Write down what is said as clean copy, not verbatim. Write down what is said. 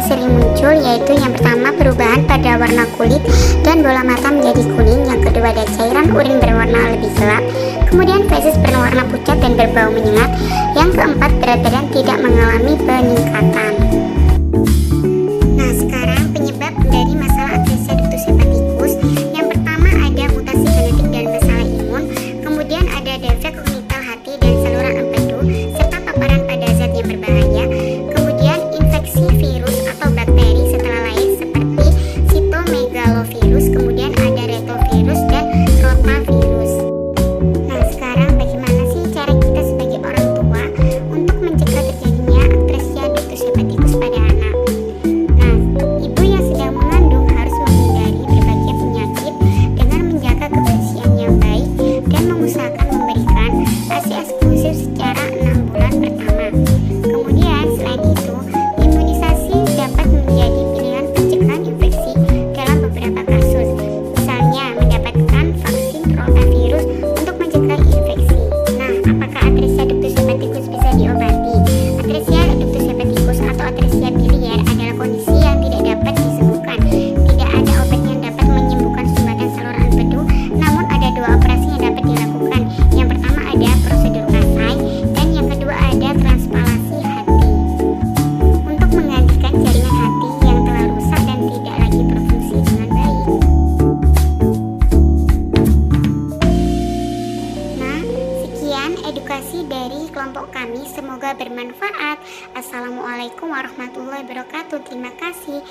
sering muncul yaitu yang pertama perubahan pada warna kulit dan bola mata menjadi kuning, yang kedua ada cairan urin berwarna lebih gelap, kemudian feses berwarna pucat dan berbau menyengat, yang keempat berat badan tidak mengalami peningkatan. Nah, sekarang penyebab dari masalah atresia ductus hepaticus. Yang pertama ada mutasi genetik dan masalah imun, kemudian ada defek kognitif hati dan saluran empedu, serta paparan pada zat yang berbahaya, kemudian infeksi virus atau bakteri setelah lahir seperti sitomegalovirus, kemudian ada retovirus dan rotavirus. Nah, sekarang bagaimana sih cara kita sebagai orang tua untuk mencegah terjadinya atresia ductus hepaticus pada anak? Nah, ibu yang sedang mengandung harus menghindari berbagai penyakit dengan menjaga kebersihan yang baik dan mengusahakan memberikan ASI eksklusif secara 6 bulan pertama. Kemudian selain itu, imunisasi dapat menjadi pilihan pencegahan infeksi dalam beberapa kasus. Misalnya mendapatkan vaksin rotavirus untuk mencegah infeksi. Nah, apakah atresia ductus hepaticus bisa diobati? Atresia ductus hepaticus atau atresia biliar adalah kondisi yang tidak dapat disembuhkan. Tidak ada obat yang dapat menyembuhkan sumbatan saluran empedu, namun ada dua operasi yang dapat dilakukan. Yang pertama ada prosedur Kasai dan yang kedua ada transplantasi hati untuk menggantikan jaringan hati yang telah rusak dan tidak lagi berfungsi dengan baik. Nah, sekian edukasi dari kelompok kami, semoga bermanfaat. Assalamualaikum warahmatullahi wabarakatuh. Terima kasih.